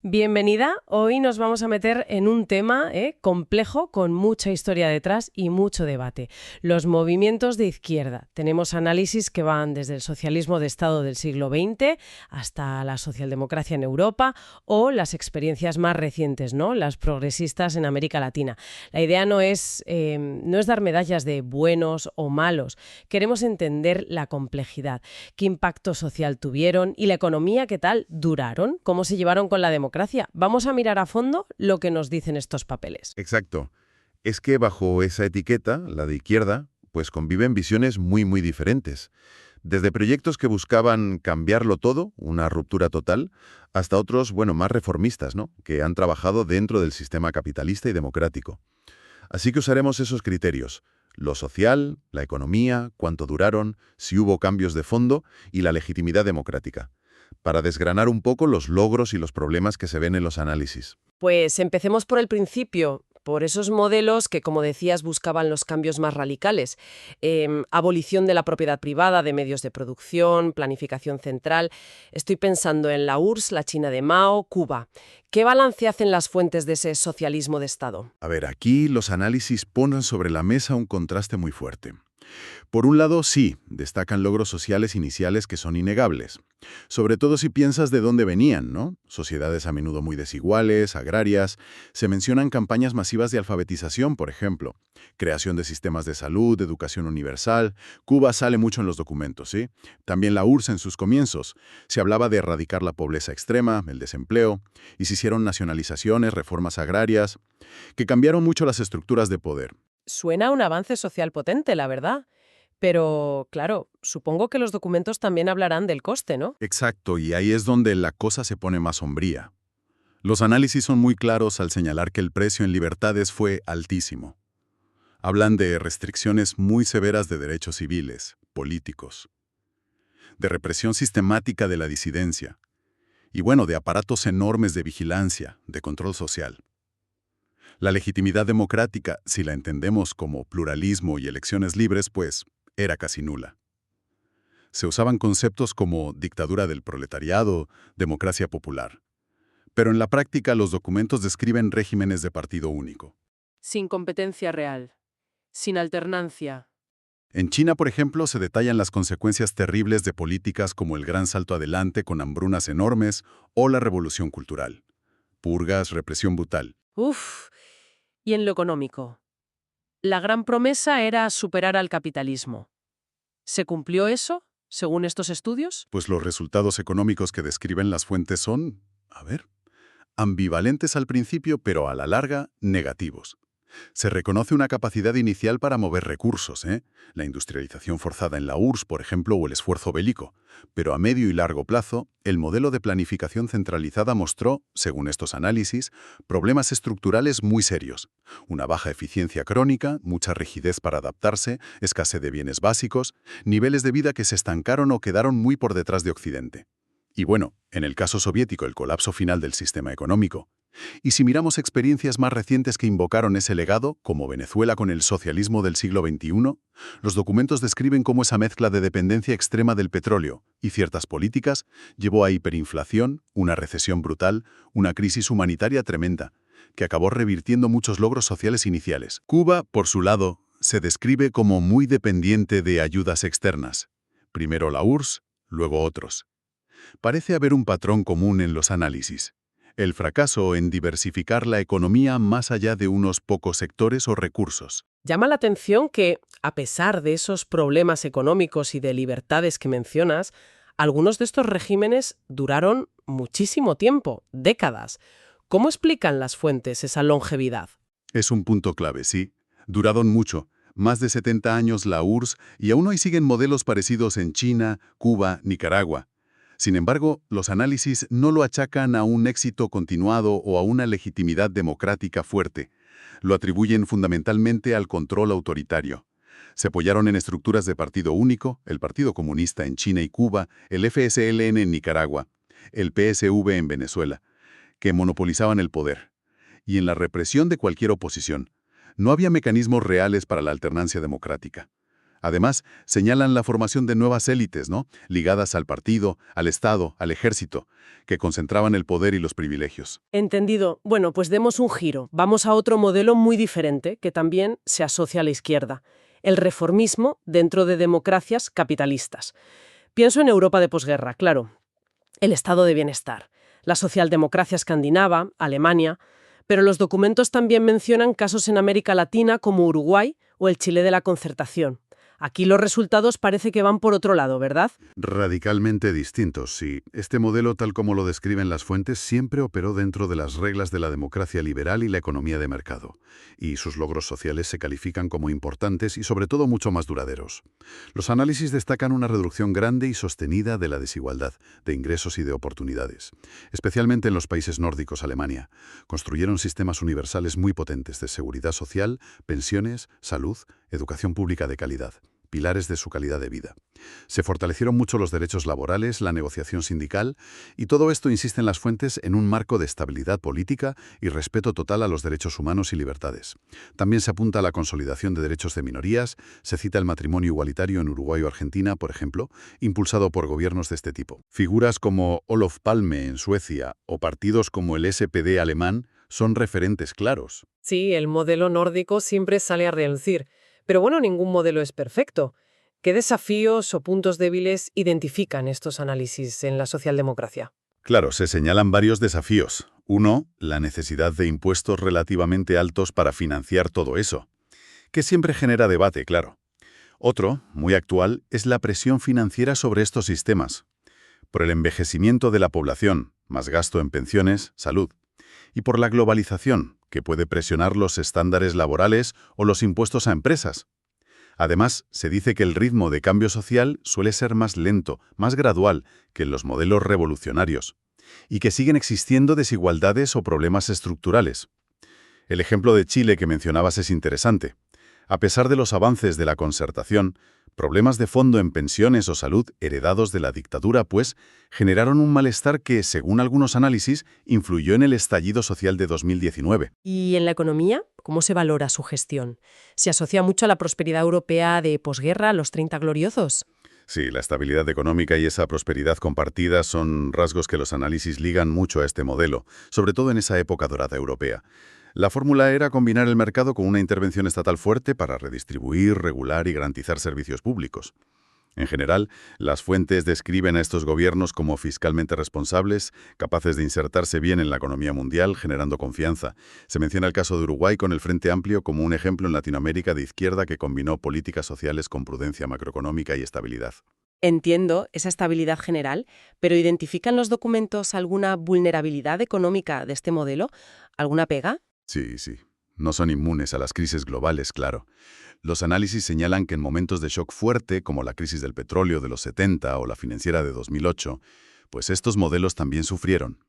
Bienvenida. Hoy nos vamos a meter en un tema complejo, con mucha historia detrás y mucho debate. Los movimientos de izquierda. Tenemos análisis que van desde el socialismo de Estado del siglo XX hasta la socialdemocracia en Europa o las experiencias más recientes, ¿no? Las progresistas en América Latina. La idea no es dar medallas de buenos o malos. Queremos entender la complejidad, qué impacto social tuvieron y la economía, qué tal duraron, cómo se llevaron con la democracia. Vamos a mirar a fondo lo que nos dicen estos papeles. Exacto. Es que bajo esa etiqueta, la de izquierda, pues conviven visiones muy diferentes. Desde proyectos que buscaban cambiarlo todo, una ruptura total, hasta otros, más reformistas, ¿no? Que han trabajado dentro del sistema capitalista y democrático. Así que usaremos esos criterios: lo social, la economía, cuánto duraron, si hubo cambios de fondo y la legitimidad democrática, para desgranar un poco los logros y los problemas que se ven en los análisis. Pues empecemos por el principio, por esos modelos que, como decías, buscaban los cambios más radicales. Abolición de la propiedad privada de medios de producción, planificación central. Estoy pensando en la URSS, la China de Mao, Cuba. ¿Qué balance hacen las fuentes de ese socialismo de Estado? A ver, aquí los análisis ponen sobre la mesa un contraste muy fuerte. Por un lado, sí, destacan logros sociales iniciales que son innegables. Sobre todo si piensas de dónde venían, ¿no? Sociedades a menudo muy desiguales, agrarias. Se mencionan campañas masivas de alfabetización, por ejemplo. Creación de sistemas de salud, educación universal. Cuba sale mucho en los documentos, ¿sí? También la URSS en sus comienzos. Se hablaba de erradicar la pobreza extrema, el desempleo, y se hicieron nacionalizaciones, reformas agrarias, que cambiaron mucho las estructuras de poder. Suena a un avance social potente, la verdad. Pero, claro, supongo que los documentos también hablarán del coste, ¿no? Exacto, y ahí es donde la cosa se pone más sombría. Los análisis son muy claros al señalar que el precio en libertades fue altísimo. Hablan de restricciones muy severas de derechos civiles, políticos, de represión sistemática de la disidencia, y de aparatos enormes de vigilancia, de control social. La legitimidad democrática, si la entendemos como pluralismo y elecciones libres, pues era casi nula. Se usaban conceptos como dictadura del proletariado, democracia popular. Pero en la práctica los documentos describen regímenes de partido único. Sin competencia real, sin alternancia. En China, por ejemplo, se detallan las consecuencias terribles de políticas como el gran salto adelante con hambrunas enormes o la revolución cultural. Purgas, represión brutal. Uf. Y en lo económico. La gran promesa era superar al capitalismo. ¿Se cumplió eso, según estos estudios? Pues los resultados económicos que describen las fuentes son, ambivalentes al principio, pero a la larga, negativos. Se reconoce una capacidad inicial para mover recursos, la industrialización forzada en la URSS, por ejemplo, o el esfuerzo bélico. Pero a medio y largo plazo, el modelo de planificación centralizada mostró, según estos análisis, problemas estructurales muy serios. Una baja eficiencia crónica, mucha rigidez para adaptarse, escasez de bienes básicos, niveles de vida que se estancaron o quedaron muy por detrás de Occidente. Y en el caso soviético, el colapso final del sistema económico. Y si miramos experiencias más recientes que invocaron ese legado, como Venezuela con el socialismo del siglo XXI, los documentos describen cómo esa mezcla de dependencia extrema del petróleo y ciertas políticas llevó a hiperinflación, una recesión brutal, una crisis humanitaria tremenda, que acabó revirtiendo muchos logros sociales iniciales. Cuba, por su lado, se describe como muy dependiente de ayudas externas. Primero la URSS, luego otros. Parece haber un patrón común en los análisis: el fracaso en diversificar la economía más allá de unos pocos sectores o recursos. Llama la atención que, a pesar de esos problemas económicos y de libertades que mencionas, algunos de estos regímenes duraron muchísimo tiempo, décadas. ¿Cómo explican las fuentes esa longevidad? Es un punto clave, sí. Duraron mucho, más de 70 años la URSS, y aún hoy siguen modelos parecidos en China, Cuba, Nicaragua. Sin embargo, los análisis no lo achacan a un éxito continuado o a una legitimidad democrática fuerte. Lo atribuyen fundamentalmente al control autoritario. Se apoyaron en estructuras de partido único, el Partido Comunista en China y Cuba, el FSLN en Nicaragua, el PSV en Venezuela, que monopolizaban el poder. Y en la represión de cualquier oposición. No había mecanismos reales para la alternancia democrática. Además, señalan la formación de nuevas élites, ¿no? Ligadas al partido, al Estado, al ejército, que concentraban el poder y los privilegios. Entendido. Bueno, pues demos un giro. Vamos a otro modelo muy diferente que también se asocia a la izquierda. El reformismo dentro de democracias capitalistas. Pienso en Europa de posguerra, claro. El estado de bienestar. La socialdemocracia escandinava, Alemania. Pero los documentos también mencionan casos en América Latina como Uruguay o el Chile de la Concertación. Aquí los resultados parece que van por otro lado, ¿verdad? Radicalmente distintos, sí. Este modelo, tal como lo describen las fuentes, siempre operó dentro de las reglas de la democracia liberal y la economía de mercado. Y sus logros sociales se califican como importantes y sobre todo mucho más duraderos. Los análisis destacan una reducción grande y sostenida de la desigualdad, de ingresos y de oportunidades. Especialmente en los países nórdicos, Alemania. Construyeron sistemas universales muy potentes de seguridad social, pensiones, salud, educación pública de calidad, pilares de su calidad de vida. Se fortalecieron mucho los derechos laborales, la negociación sindical, y todo esto, insisten las fuentes, en un marco de estabilidad política y respeto total a los derechos humanos y libertades. También se apunta a la consolidación de derechos de minorías, se cita el matrimonio igualitario en Uruguay o Argentina, por ejemplo, impulsado por gobiernos de este tipo. Figuras como Olof Palme en Suecia o partidos como el SPD alemán son referentes claros. Sí, el modelo nórdico siempre sale a relucir. Pero bueno, ningún modelo es perfecto. ¿Qué desafíos o puntos débiles identifican estos análisis en la socialdemocracia? Claro, se señalan varios desafíos. Uno, la necesidad de impuestos relativamente altos para financiar todo eso, que siempre genera debate, claro. Otro, muy actual, es la presión financiera sobre estos sistemas, por el envejecimiento de la población, más gasto en pensiones, salud, y por la globalización, que puede presionar los estándares laborales o los impuestos a empresas. Además, se dice que el ritmo de cambio social suele ser más lento, más gradual que en los modelos revolucionarios, y que siguen existiendo desigualdades o problemas estructurales. El ejemplo de Chile que mencionabas es interesante. A pesar de los avances de la Concertación, problemas de fondo en pensiones o salud heredados de la dictadura, pues, generaron un malestar que, según algunos análisis, influyó en el estallido social de 2019. ¿Y en la economía? ¿Cómo se valora su gestión? ¿Se asocia mucho a la prosperidad europea de posguerra, los 30 gloriosos? Sí, la estabilidad económica y esa prosperidad compartida son rasgos que los análisis ligan mucho a este modelo, sobre todo en esa época dorada europea. La fórmula era combinar el mercado con una intervención estatal fuerte para redistribuir, regular y garantizar servicios públicos. En general, las fuentes describen a estos gobiernos como fiscalmente responsables, capaces de insertarse bien en la economía mundial, generando confianza. Se menciona el caso de Uruguay con el Frente Amplio como un ejemplo en Latinoamérica de izquierda que combinó políticas sociales con prudencia macroeconómica y estabilidad. Entiendo esa estabilidad general, pero ¿identifican los documentos alguna vulnerabilidad económica de este modelo? ¿Alguna pega? Sí. No son inmunes a las crisis globales, claro. Los análisis señalan que en momentos de shock fuerte, como la crisis del petróleo de los 70 o la financiera de 2008, pues estos modelos también sufrieron.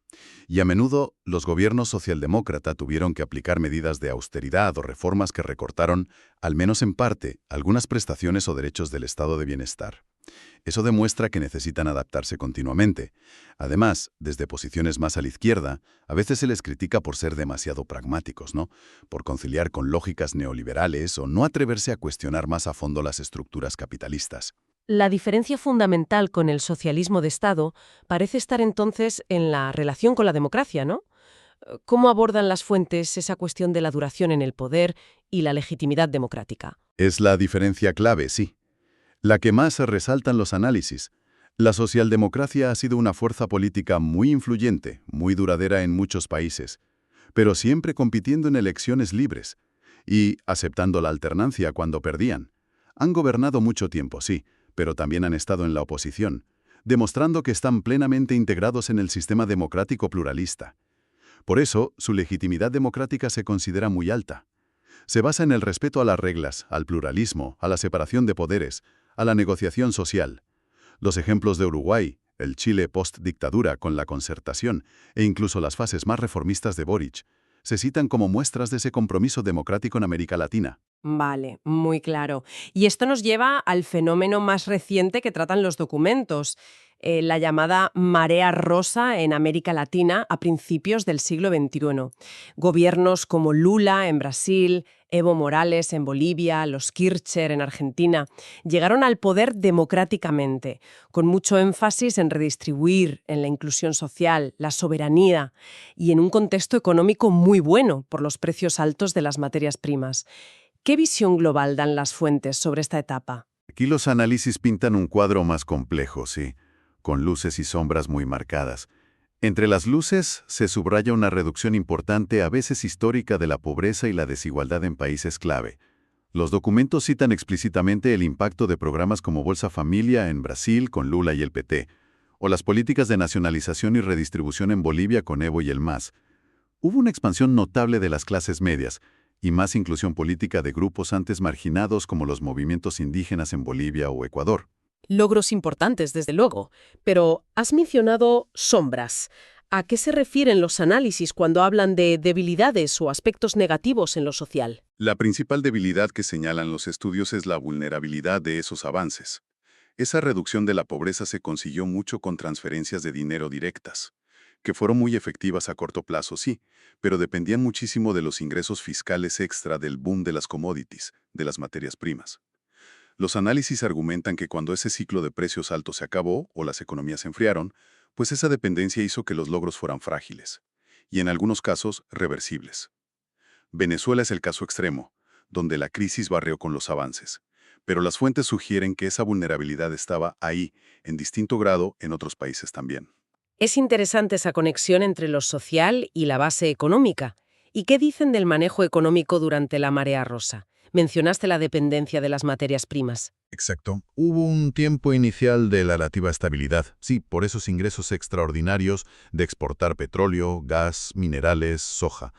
Y a menudo, los gobiernos socialdemócrata tuvieron que aplicar medidas de austeridad o reformas que recortaron, al menos en parte, algunas prestaciones o derechos del estado de bienestar. Eso demuestra que necesitan adaptarse continuamente. Además, desde posiciones más a la izquierda, a veces se les critica por ser demasiado pragmáticos, ¿no? Por conciliar con lógicas neoliberales o no atreverse a cuestionar más a fondo las estructuras capitalistas. La diferencia fundamental con el socialismo de Estado parece estar entonces en la relación con la democracia, ¿no? ¿Cómo abordan las fuentes esa cuestión de la duración en el poder y la legitimidad democrática? Es la diferencia clave, sí. La que más se resalta en los análisis. La socialdemocracia ha sido una fuerza política muy influyente, muy duradera en muchos países, pero siempre compitiendo en elecciones libres y aceptando la alternancia cuando perdían. Han gobernado mucho tiempo, sí, pero también han estado en la oposición, demostrando que están plenamente integrados en el sistema democrático pluralista. Por eso, su legitimidad democrática se considera muy alta. Se basa en el respeto a las reglas, al pluralismo, a la separación de poderes, a la negociación social. Los ejemplos de Uruguay, el Chile post-dictadura con la Concertación e incluso las fases más reformistas de Boric se citan como muestras de ese compromiso democrático en América Latina. Vale, muy claro. Y esto nos lleva al fenómeno más reciente que tratan los documentos, la llamada marea rosa en América Latina a principios del siglo XXI. Gobiernos como Lula en Brasil, Evo Morales en Bolivia, los Kirchner en Argentina, llegaron al poder democráticamente, con mucho énfasis en redistribuir, en la inclusión social, la soberanía y en un contexto económico muy bueno por los precios altos de las materias primas. ¿Qué visión global dan las fuentes sobre esta etapa? Aquí los análisis pintan un cuadro más complejo, sí, con luces y sombras muy marcadas. Entre las luces se subraya una reducción importante, a veces histórica, de la pobreza y la desigualdad en países clave. Los documentos citan explícitamente el impacto de programas como Bolsa Familia en Brasil con Lula y el PT, o las políticas de nacionalización y redistribución en Bolivia con Evo y el MAS. Hubo una expansión notable de las clases medias y más inclusión política de grupos antes marginados como los movimientos indígenas en Bolivia o Ecuador. Logros importantes, desde luego, pero has mencionado sombras. ¿A qué se refieren los análisis cuando hablan de debilidades o aspectos negativos en lo social? La principal debilidad que señalan los estudios es la vulnerabilidad de esos avances. Esa reducción de la pobreza se consiguió mucho con transferencias de dinero directas, que fueron muy efectivas a corto plazo, sí, pero dependían muchísimo de los ingresos fiscales extra del boom de las commodities, de las materias primas. Los análisis argumentan que cuando ese ciclo de precios altos se acabó o las economías se enfriaron, pues esa dependencia hizo que los logros fueran frágiles, y en algunos casos reversibles. Venezuela es el caso extremo, donde la crisis barrió con los avances, pero las fuentes sugieren que esa vulnerabilidad estaba ahí, en distinto grado, en otros países también. Es interesante esa conexión entre lo social y la base económica. ¿Y qué dicen del manejo económico durante la marea rosa? Mencionaste la dependencia de las materias primas. Exacto. Hubo un tiempo inicial de relativa estabilidad, sí, por esos ingresos extraordinarios de exportar petróleo, gas, minerales, soja.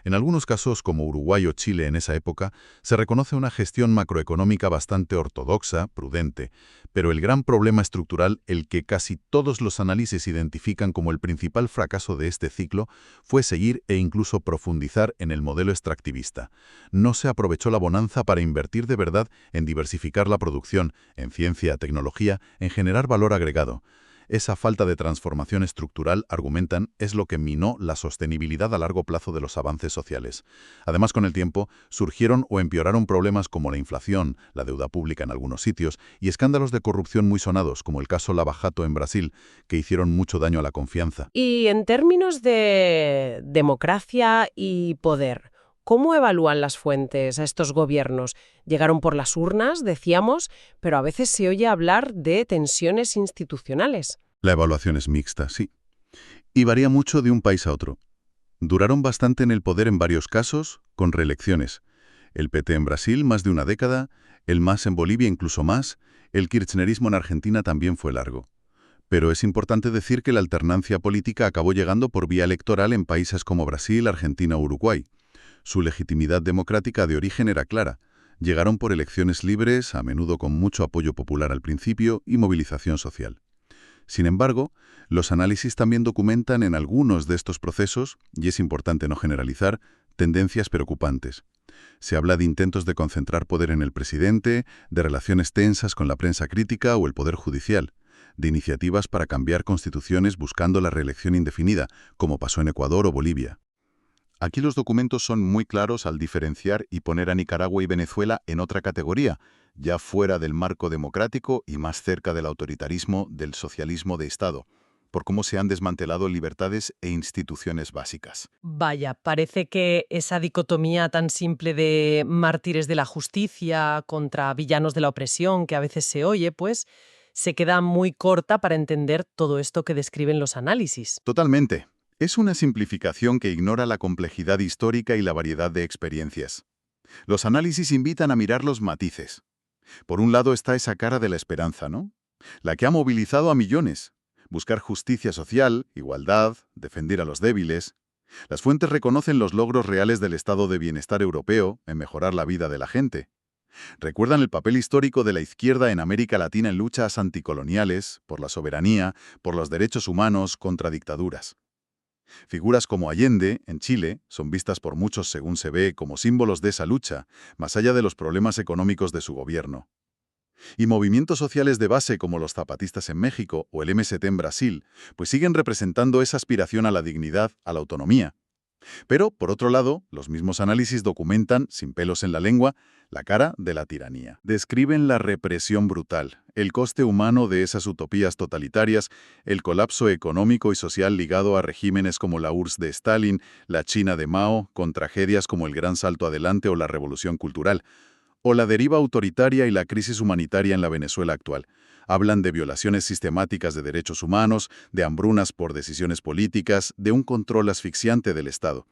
En algunos casos, como Uruguay o Chile en esa época, se reconoce una gestión macroeconómica bastante ortodoxa, prudente, pero el gran problema estructural, el que casi todos los análisis identifican como el principal fracaso de este ciclo, fue seguir e incluso profundizar en el modelo extractivista. No se aprovechó la bonanza para invertir de verdad en diversificar la producción, en ciencia, tecnología, en generar valor agregado. Esa falta de transformación estructural, argumentan, es lo que minó la sostenibilidad a largo plazo de los avances sociales. Además, con el tiempo, surgieron o empeoraron problemas como la inflación, la deuda pública en algunos sitios y escándalos de corrupción muy sonados, como el caso Lava Jato en Brasil, que hicieron mucho daño a la confianza. Y en términos de democracia y poder, ¿cómo evalúan las fuentes a estos gobiernos? Llegaron por las urnas, decíamos, pero a veces se oye hablar de tensiones institucionales. La evaluación es mixta, sí, y varía mucho de un país a otro. Duraron bastante en el poder en varios casos, con reelecciones. El PT en Brasil, más de una década, el MAS en Bolivia incluso más, el kirchnerismo en Argentina también fue largo. Pero es importante decir que la alternancia política acabó llegando por vía electoral en países como Brasil, Argentina o Uruguay. Su legitimidad democrática de origen era clara. Llegaron por elecciones libres, a menudo con mucho apoyo popular al principio y movilización social. Sin embargo, los análisis también documentan en algunos de estos procesos, y es importante no generalizar, tendencias preocupantes. Se habla de intentos de concentrar poder en el presidente, de relaciones tensas con la prensa crítica o el poder judicial, de iniciativas para cambiar constituciones buscando la reelección indefinida, como pasó en Ecuador o Bolivia. Aquí los documentos son muy claros al diferenciar y poner a Nicaragua y Venezuela en otra categoría, ya fuera del marco democrático y más cerca del autoritarismo, del socialismo de Estado, por cómo se han desmantelado libertades e instituciones básicas. Vaya, parece que esa dicotomía tan simple de mártires de la justicia contra villanos de la opresión que a veces se oye, pues, se queda muy corta para entender todo esto que describen los análisis. Totalmente. Es una simplificación que ignora la complejidad histórica y la variedad de experiencias. Los análisis invitan a mirar los matices. Por un lado está esa cara de la esperanza, ¿no? La que ha movilizado a millones. Buscar justicia social, igualdad, defender a los débiles. Las fuentes reconocen los logros reales del estado de bienestar europeo en mejorar la vida de la gente. Recuerdan el papel histórico de la izquierda en América Latina en luchas anticoloniales, por la soberanía, por los derechos humanos, contra dictaduras. Figuras como Allende, en Chile, son vistas por muchos, según se ve, como símbolos de esa lucha, más allá de los problemas económicos de su gobierno. Y movimientos sociales de base como los zapatistas en México o el MST en Brasil, pues siguen representando esa aspiración a la dignidad, a la autonomía. Pero, por otro lado, los mismos análisis documentan, sin pelos en la lengua, la cara de la tiranía. Describen la represión brutal, el coste humano de esas utopías totalitarias, el colapso económico y social ligado a regímenes como la URSS de Stalin, la China de Mao, con tragedias como el Gran Salto Adelante o la Revolución Cultural, o la deriva autoritaria y la crisis humanitaria en la Venezuela actual. Hablan de violaciones sistemáticas de derechos humanos, de hambrunas por decisiones políticas, de un control asfixiante del Estado.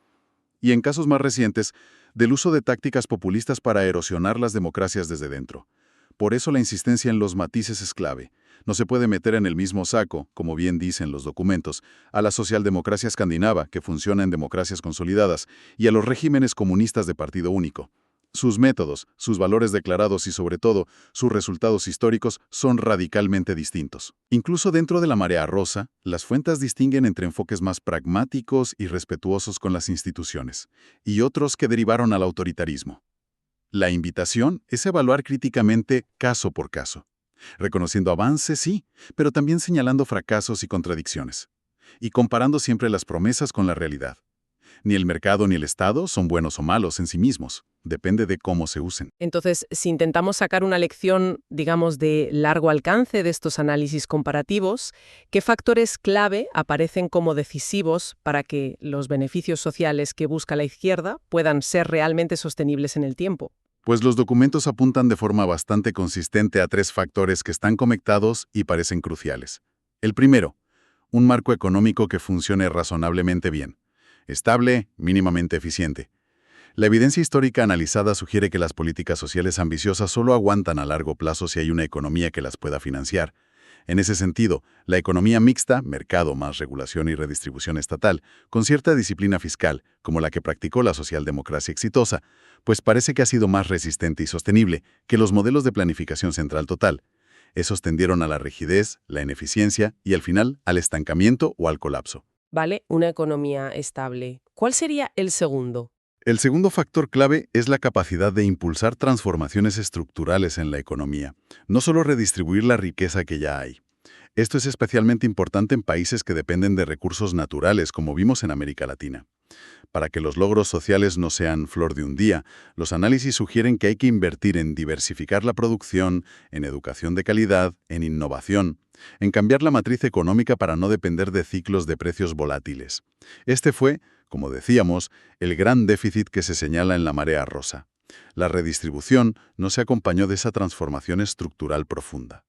Y en casos más recientes, del uso de tácticas populistas para erosionar las democracias desde dentro. Por eso la insistencia en los matices es clave. No se puede meter en el mismo saco, como bien dicen los documentos, a la socialdemocracia escandinava, que funciona en democracias consolidadas, y a los regímenes comunistas de partido único. Sus métodos, sus valores declarados y, sobre todo, sus resultados históricos son radicalmente distintos. Incluso dentro de la marea rosa, las fuentes distinguen entre enfoques más pragmáticos y respetuosos con las instituciones, y otros que derivaron al autoritarismo. La invitación es evaluar críticamente caso por caso, reconociendo avances, sí, pero también señalando fracasos y contradicciones, y comparando siempre las promesas con la realidad. Ni el mercado ni el Estado son buenos o malos en sí mismos. Depende de cómo se usen. Entonces, si intentamos sacar una lección, digamos, de largo alcance de estos análisis comparativos, ¿qué factores clave aparecen como decisivos para que los beneficios sociales que busca la izquierda puedan ser realmente sostenibles en el tiempo? Pues los documentos apuntan de forma bastante consistente a 3 factores que están conectados y parecen cruciales. El primero, un marco económico que funcione razonablemente bien. Estable, mínimamente eficiente. La evidencia histórica analizada sugiere que las políticas sociales ambiciosas solo aguantan a largo plazo si hay una economía que las pueda financiar. En ese sentido, la economía mixta, mercado más regulación y redistribución estatal, con cierta disciplina fiscal, como la que practicó la socialdemocracia exitosa, pues parece que ha sido más resistente y sostenible que los modelos de planificación central total. Esos tendieron a la rigidez, la ineficiencia y, al final, al estancamiento o al colapso. Vale, una economía estable. ¿Cuál sería el segundo? El segundo factor clave es la capacidad de impulsar transformaciones estructurales en la economía, no solo redistribuir la riqueza que ya hay. Esto es especialmente importante en países que dependen de recursos naturales, como vimos en América Latina. Para que los logros sociales no sean flor de un día, los análisis sugieren que hay que invertir en diversificar la producción, en educación de calidad, en innovación, en cambiar la matriz económica para no depender de ciclos de precios volátiles. Este fue, como decíamos, el gran déficit que se señala en la marea rosa. La redistribución no se acompañó de esa transformación estructural profunda.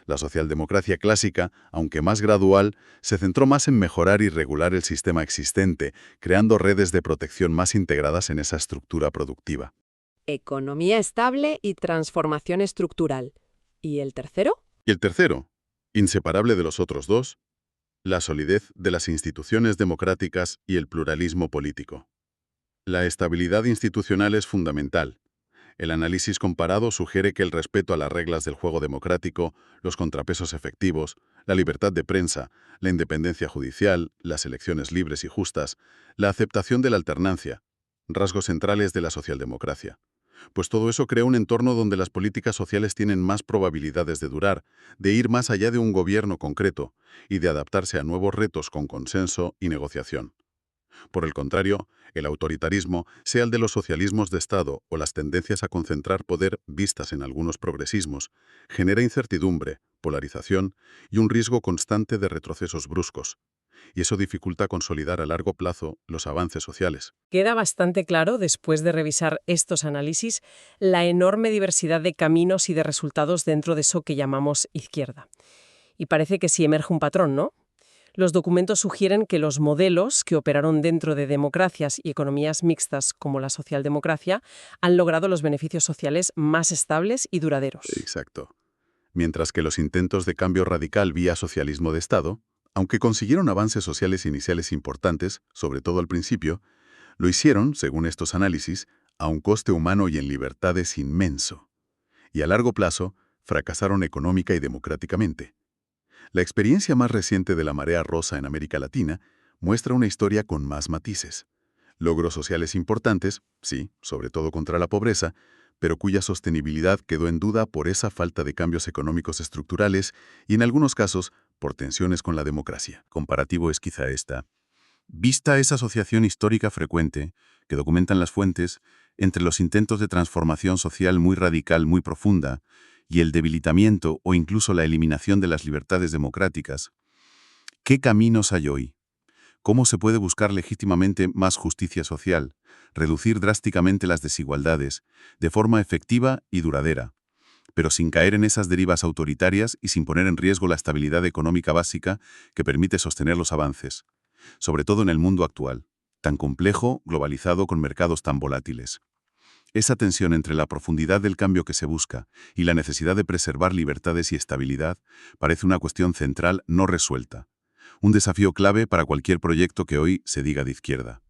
La socialdemocracia clásica, aunque más gradual, se centró más en mejorar y regular el sistema existente, creando redes de protección más integradas en esa estructura productiva. Economía estable y transformación estructural. ¿Y el tercero? Y el tercero, inseparable de los otros dos, la solidez de las instituciones democráticas y el pluralismo político. La estabilidad institucional es fundamental. El análisis comparado sugiere que el respeto a las reglas del juego democrático, los contrapesos efectivos, la libertad de prensa, la independencia judicial, las elecciones libres y justas, la aceptación de la alternancia, rasgos centrales de la socialdemocracia. Pues todo eso crea un entorno donde las políticas sociales tienen más probabilidades de durar, de ir más allá de un gobierno concreto y de adaptarse a nuevos retos con consenso y negociación. Por el contrario, el autoritarismo, sea el de los socialismos de Estado o las tendencias a concentrar poder vistas en algunos progresismos, genera incertidumbre, polarización y un riesgo constante de retrocesos bruscos. Y eso dificulta consolidar a largo plazo los avances sociales. Queda bastante claro, después de revisar estos análisis, la enorme diversidad de caminos y de resultados dentro de eso que llamamos izquierda. Y parece que sí emerge un patrón, ¿no? Los documentos sugieren que los modelos que operaron dentro de democracias y economías mixtas como la socialdemocracia han logrado los beneficios sociales más estables y duraderos. Exacto. Mientras que los intentos de cambio radical vía socialismo de Estado, aunque consiguieron avances sociales iniciales importantes, sobre todo al principio, lo hicieron, según estos análisis, a un coste humano y en libertades inmenso. Y a largo plazo, fracasaron económica y democráticamente. La experiencia más reciente de la marea rosa en América Latina muestra una historia con más matices. Logros sociales importantes, sí, sobre todo contra la pobreza, pero cuya sostenibilidad quedó en duda por esa falta de cambios económicos estructurales y, en algunos casos, por tensiones con la democracia. Comparativo es quizá esta. Vista esa asociación histórica frecuente, que documentan las fuentes, entre los intentos de transformación social muy radical, muy profunda, y el debilitamiento o incluso la eliminación de las libertades democráticas, ¿qué caminos hay hoy? ¿Cómo se puede buscar legítimamente más justicia social, reducir drásticamente las desigualdades, de forma efectiva y duradera, pero sin caer en esas derivas autoritarias y sin poner en riesgo la estabilidad económica básica que permite sostener los avances, sobre todo en el mundo actual, tan complejo, globalizado, con mercados tan volátiles? Esa tensión entre la profundidad del cambio que se busca y la necesidad de preservar libertades y estabilidad parece una cuestión central no resuelta. Un desafío clave para cualquier proyecto que hoy se diga de izquierda.